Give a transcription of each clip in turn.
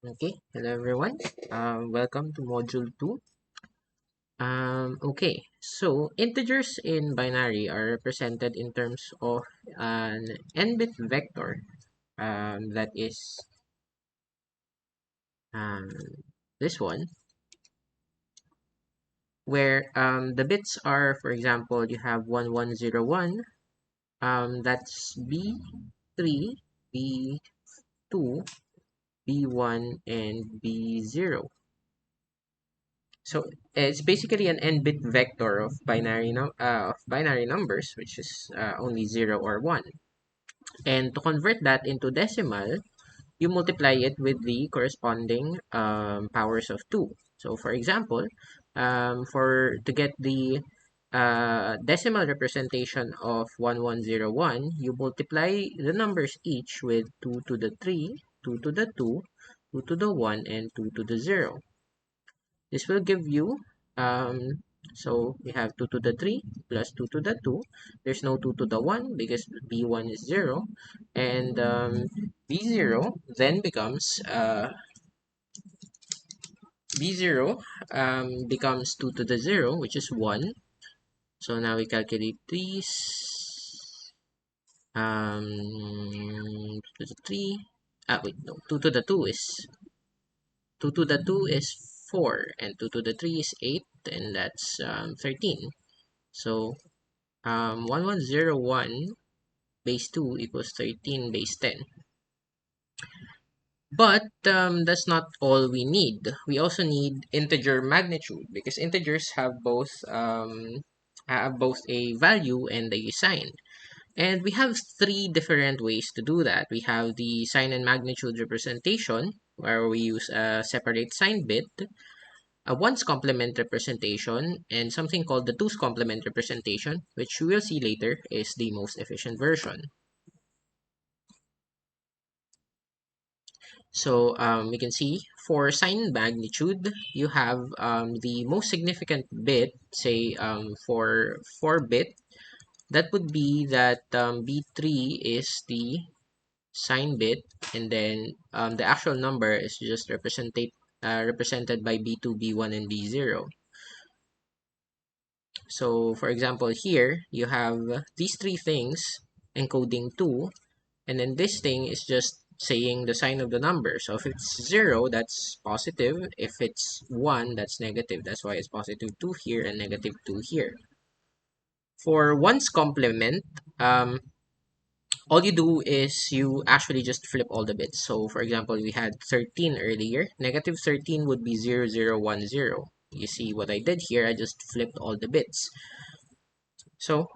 Okay, hello everyone. Welcome to module 2. Okay, so integers in binary are represented in terms of an n-bit vector that is um, this one, where the bits are, for example, you have 1101, that's B3, B2, B1, and B0. So it's basically an n-bit vector of binary numbers, which is only 0 or 1. And to convert that into decimal, you multiply it with the corresponding powers of 2. So for example, for to get the decimal representation of 1101, you multiply the numbers each with 2 to the 3, 2 to the 2, 2 to the 1, and 2 to the 0. This will give you, so we have 2 to the 3 plus 2 to the 2. There's no 2 to the 1 because B1 is 0. And B0 then becomes, B0 becomes 2 to the 0, which is 1. So now we calculate these. 2 to the 3. Wait, no, 2 to the 2 is 2 to the 2 is 4, and 2 to the 3 is 8, and that's 13. So 1101 base 2 equals 13 base 10. But that's not all we need. We also need integer magnitude because integers have both a value and a sign. And we have three different ways to do that. We have the sign and magnitude representation, where we use a separate sign bit, a ones complement representation, and something called the twos complement representation, which we will see later is the most efficient version. So we can see for sign magnitude, you have the most significant bit, say for 4-bit, that would be that B3 is the sign bit, and then the actual number is just represented by B2, B1, and B0. So for example, here you have these three things encoding 2, and then this thing is just saying the sign of the number. So if it's 0, that's positive. If it's 1, that's negative. That's why it's positive 2 here and negative 2 here. For one's complement, all you do is you actually just flip all the bits. So for example, we had 13 earlier. Negative 13 would be 0, 0, 1, 0. You see what I did here? I just flipped all the bits. So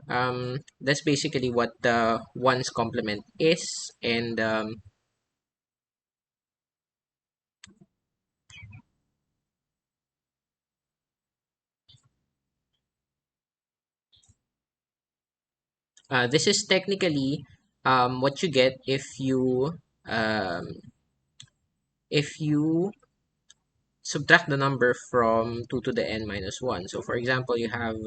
that's basically what the ones complement is. And this is technically what you get um, if you subtract the number from 2 to the n minus 1. So for example, you have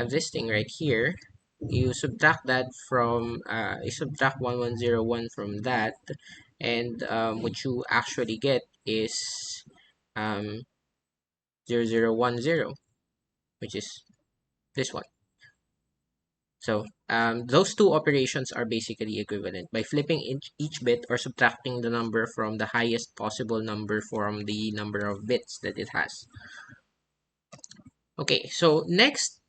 this thing right here. You subtract that from you subtract 1101 from that, and what you actually get is um, 0010, which is this one. So those two operations are basically equivalent. By flipping each bit or subtracting the number from the highest possible number from the number of bits that it has. Okay, so next,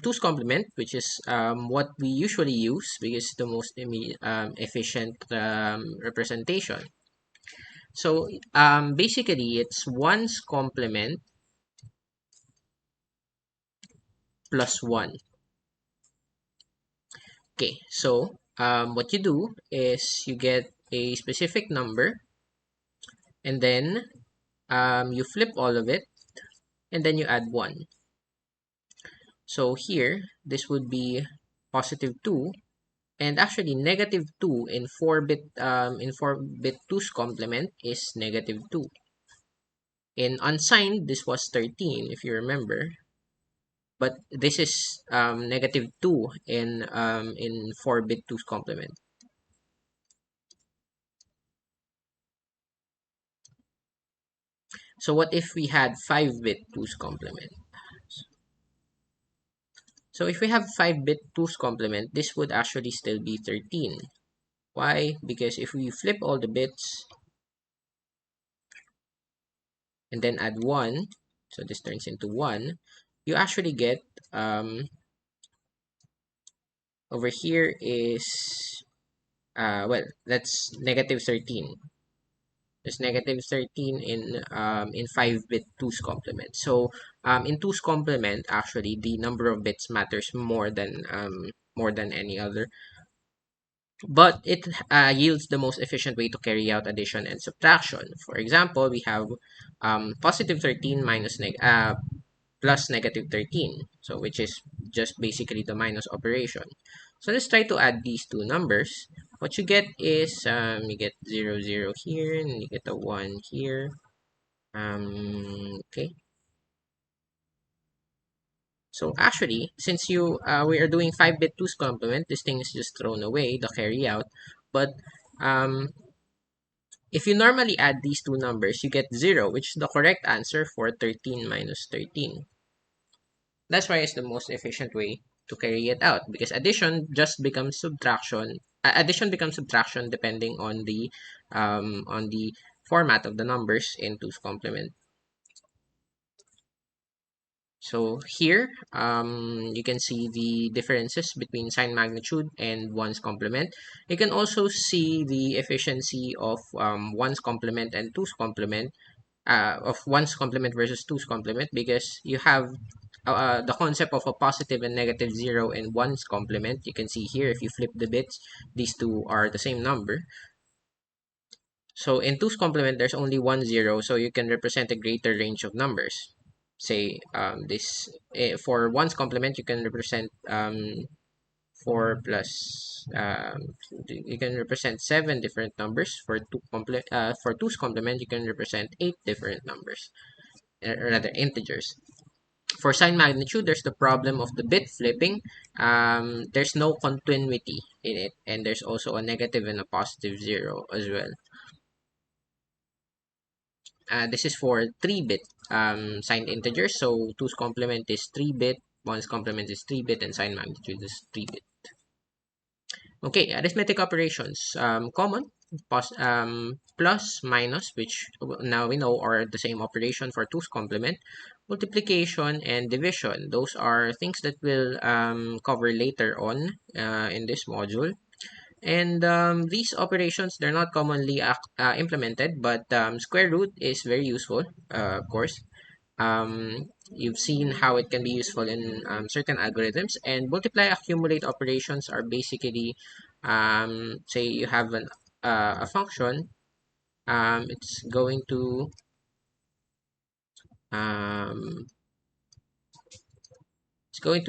two's complement, which is what we usually use because it's the most efficient representation. So basically, it's one's complement plus 1. Okay, so what you do is you get a specific number, and then you flip all of it, and then you add 1. So here, this would be positive 2, and actually negative 2 in 4-bit 2's complement is negative 2. In unsigned, this was 13, if you remember, but this is negative 2 in 4-bit 2's complement. So what if we had 5-bit 2's complement? So if we have 5-bit 2's complement, this would actually still be 13. Why? Because if we flip all the bits and then add 1, so this turns into 1, you actually get, over here is, well, that's negative 13. There's negative 13 in 5-bit 2's complement. So in 2's complement, actually, the number of bits matters more than any other. But it yields the most efficient way to carry out addition and subtraction. For example, we have positive 13 plus negative 13, so which is just basically the minus operation. So let's try to add these two numbers. What you get is you get 0, 0 here, and you get a 1 here. Okay. So actually, since we are doing 5-bit 2's complement, this thing is just thrown away, the carry out. But um, if you normally add these two numbers, you get 0, which is the correct answer for 13 minus 13. That's why it's the most efficient way to carry it out, because addition just becomes subtraction. Addition becomes subtraction depending on the format of the numbers in 2's complement. So here, you can see the differences between sign magnitude and 1's complement. You can also see the efficiency of 1's complement and 2's complement, of 1's complement versus 2's complement, because you have the concept of a positive and negative 0 in 1's complement. You can see here, if you flip the bits, these two are the same number. So in 2's complement, there's only 1 0, so you can represent a greater range of numbers. Say for 1's complement, you can represent 4 plus, you can represent 7 different numbers. For 2's complement, you can represent 8 different numbers, rather integers. For sign magnitude, there's the problem of the bit flipping. There's no continuity in it, and there's also a negative and a positive 0 as well. This is for 3-bit signed integers. So 2's complement is 3-bit, 1's complement is 3-bit, and sign magnitude is 3-bit. Okay, arithmetic operations. Common, plus, minus, which now we know are the same operation for 2's complement. Multiplication and division. Those are things that we'll cover later on in this module. And these operations, they're not commonly implemented, but square root is very useful, of course. You've seen how it can be useful in certain algorithms. And multiply accumulate operations are basically, say you have a function, it's going to um,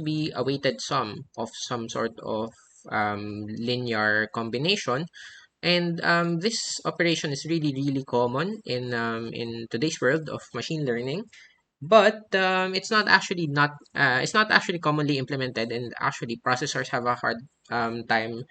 be a weighted sum of some sort of linear combination. And this operation is really, really common in today's world of machine learning. But it's not actually commonly implemented, and actually processors have a hard time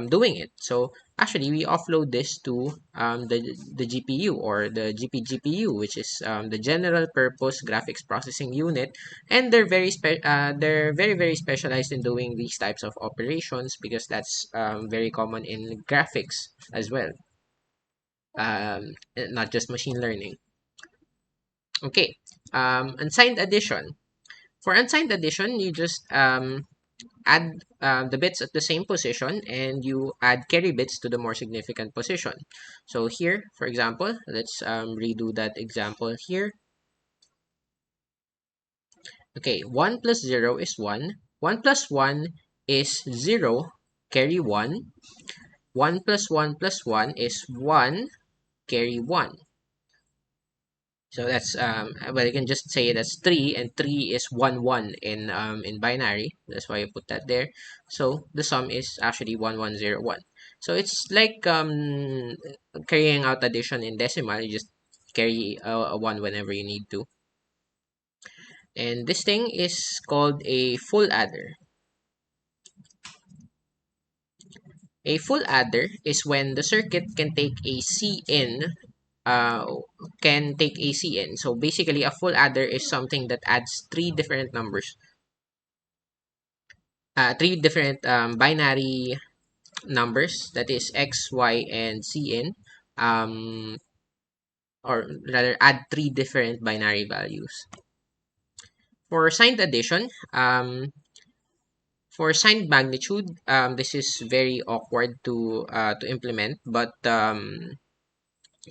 doing it. So actually, we offload this to the GPU, or the GPGPU, which is the General Purpose Graphics Processing Unit, and they're very, very specialized in doing these types of operations, because that's very common in graphics as well, not just machine learning. Okay, unsigned addition. For unsigned addition, you just add the bits at the same position, and you add carry bits to the more significant position. So here, for example, let's redo that example here. Okay, 1 plus 0 is 1. 1 plus 1 is 0, carry 1. 1 plus 1 plus 1 is 1, carry 1. So that's well, you can just say that's 3, and 3 is 1 1 in binary. That's why I put that there. So the sum is actually 1 1 0 1. So it's like carrying out addition in decimal. You just carry a 1 whenever you need to. And this thing is called a full adder. A full adder is when the circuit can take a Cin uh, can take a CN. So basically, a full adder is something that adds three different numbers, three different binary numbers, that is X, Y, and Cn, or rather add three different binary values. For signed addition, for signed magnitude, this is very awkward to implement, but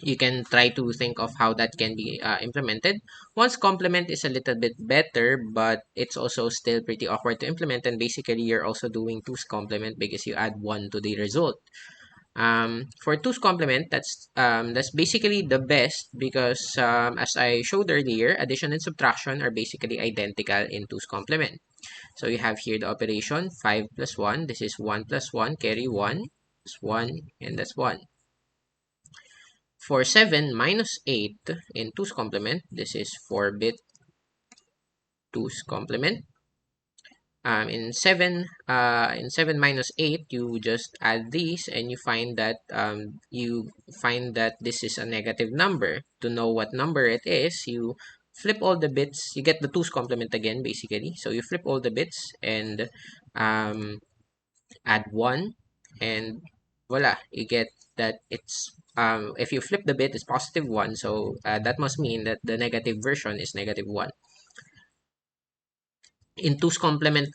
you can try to think of how that can be implemented. One's complement is a little bit better, but it's also still pretty awkward to implement, and basically you're also doing two's complement because you add one to the result. For two's complement, that's basically the best because as I showed earlier, addition and subtraction are basically identical in two's complement. So you have here the operation 5 plus 1. This is 1 plus 1, carry 1, plus 1, and that's 1. For 7 minus 8 in two's complement, this is 4-bit two's complement. In 7 minus 8, you just add these and you find that this is a negative number. To know what number it is, you flip all the bits. You get the two's complement again, basically. So you flip all the bits and um, add 1, and voila, you get that it's if you flip the bit, it's positive 1. So that must mean that the negative version is negative 1. In two's complement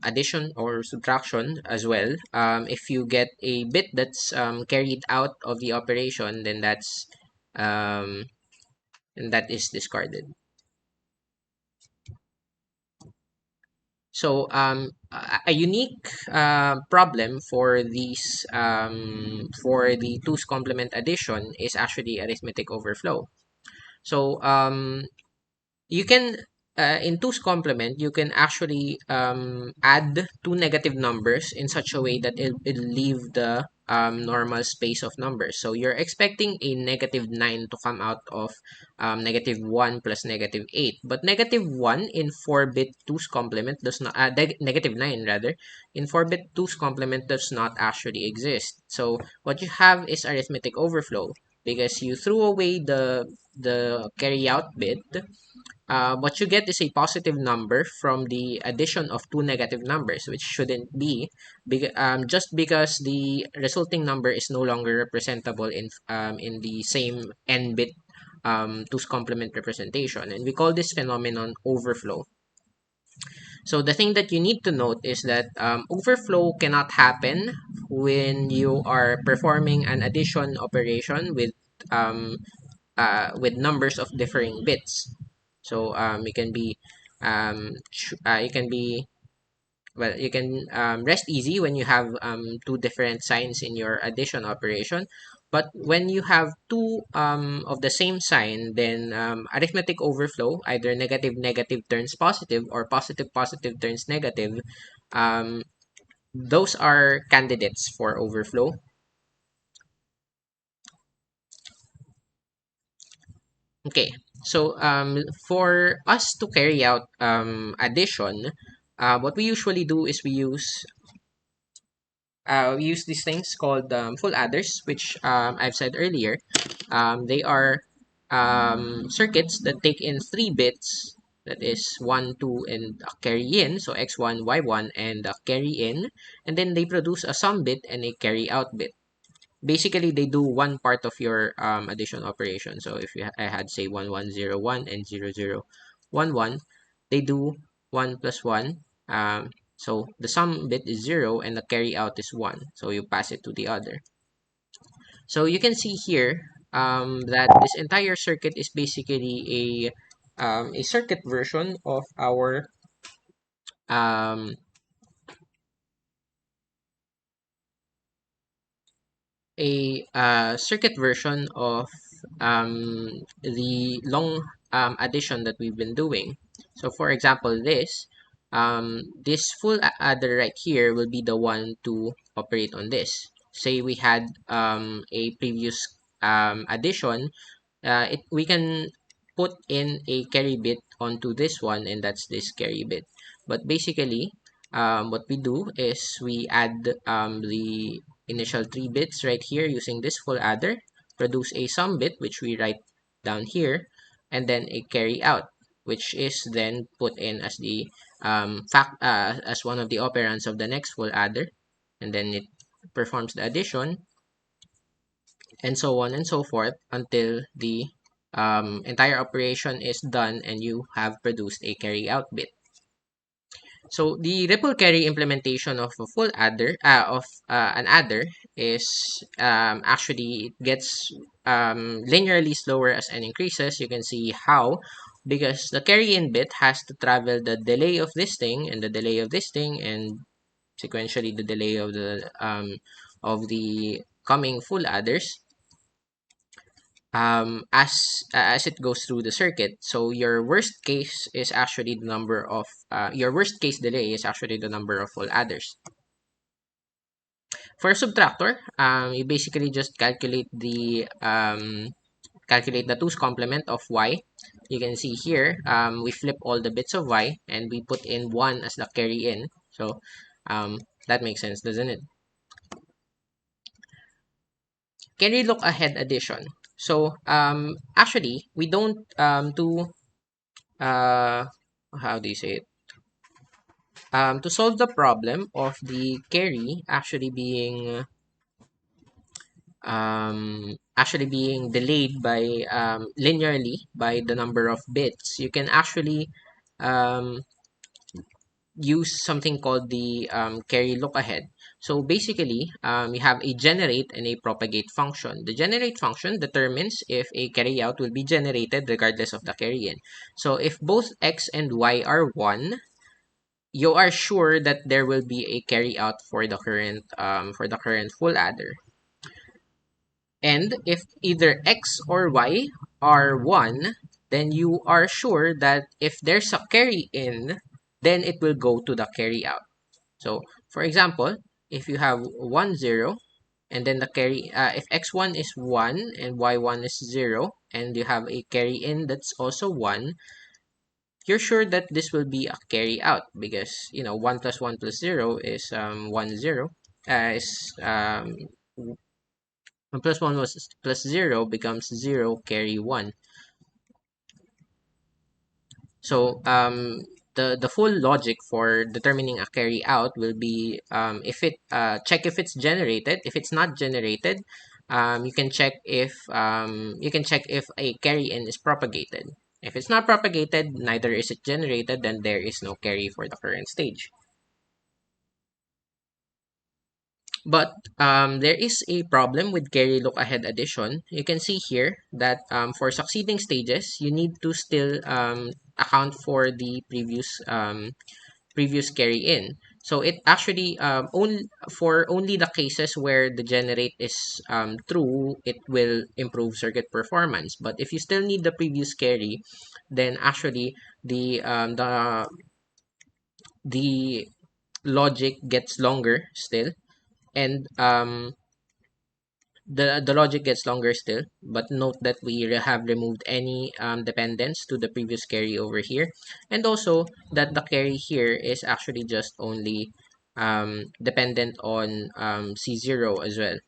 addition or subtraction as well, if you get a bit that's carried out of the operation, then um, that is discarded. So a unique problem for these for the two's complement addition is actually arithmetic overflow. So you can in two's complement, you can actually add two negative numbers in such a way that it'll leave the normal space of numbers. So you're expecting a negative 9 to come out of negative 1 plus negative 8, but negative 1 in 4-bit two's complement does not negative 9 rather in 4-bit two's complement does not actually exist. So what you have is arithmetic overflow because you threw away the carry out bit. What you get is a positive number from the addition of two negative numbers, which shouldn't be, just because the resulting number is no longer representable in the same n-bit two's complement representation, and we call this phenomenon overflow. So the thing that you need to note is that overflow cannot happen when you are performing an addition operation with numbers of differing bits. So you can be well, you can rest easy when you have two different signs in your addition operation. But when you have two of the same sign, then arithmetic overflow, either negative negative turns positive or positive positive turns negative, um, those are candidates for overflow. Okay, so for us to carry out addition, what we usually do is we use these things called full adders, which I've said earlier. They are circuits that take in 3 bits, that is 1, 2, and a carry in, so x1, y1, and a carry in, and then they produce a sum bit and a carry out bit. Basically, they do one part of your addition operation. So if I had say 1101 and 0011, they do 1 plus 1. So the sum bit is 0 and the carry out is 1. So you pass it to the other. So you can see here that this entire circuit is basically a circuit version of our um, circuit version of the long addition that we've been doing. So for example, this full adder right here will be the one to operate on this. Say we had a previous addition, we can put in a carry bit onto this one, and that's this carry bit. But basically, what we do is we add the initial 3 bits right here using this full adder, produce a sum bit, which we write down here, and then a carry out, which is then put in as the as one of the operands of the next full adder, and then it performs the addition, and so on and so forth until the entire operation is done and you have produced a carry out bit. So the ripple carry implementation of a full adder of an adder is actually it gets linearly slower as n increases. You can see how, because the carry in bit has to travel the delay of this thing and the delay of this thing and sequentially the delay of the coming full adders as it goes through the circuit. So your worst case is actually the number of your worst case delay is actually the number of full adders. For a subtractor, you basically just calculate the 2's complement of y. You can see here we flip all the bits of y and we put in 1 as the carry in. So that makes sense, doesn't it? Carry look ahead addition. So actually we don't do how do you say it? To solve the problem of the carry actually being delayed by linearly by the number of bits, you can actually um, use something called the carry look ahead. So basically, you have a generate and a propagate function. The generate function determines if a carry out will be generated regardless of the carry in. So if both x and y are 1, you are sure that there will be a carry out for the current full adder. And if either x or y are 1, then you are sure that if there's a carry in, then it will go to the carry out. So for example, if you have 1 0 and then the carry if x1 is 1 and y1 is 0 and you have a carry in that's also 1, you're sure that this will be a carry out because 1 plus 1 plus 0 is 1 0 is 1 plus 1 was plus 0 becomes 0 carry 1. So the full logic for determining a carry out will be if it check if it's generated. If it's not generated, you can check if a carry in is propagated. If it's not propagated, neither is it generated, then there is no carry for the current stage. But there is a problem with carry look ahead addition. You can see here that for succeeding stages, you need to still account for the previous carry in. So it actually only the cases where the generate is true, it will improve circuit performance. But if you still need the previous carry, then actually the logic gets longer still, and the logic gets longer still, but note that we have removed any dependence to the previous carry over here, and also that the carry here is actually just only dependent on C0 as well.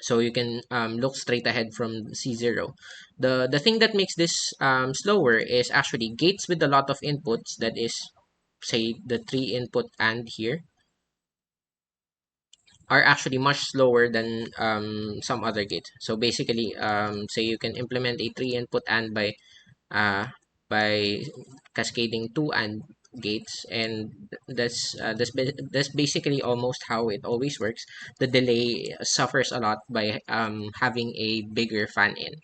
So you can look straight ahead from C0. The thing that makes this slower is actually gates with a lot of inputs, that is, say, the 3 input AND here are actually much slower than some other gates. So basically, say you can implement a 3 input AND by cascading 2 AND gates, and that's basically almost how it always works. The delay suffers a lot by having a bigger fan in.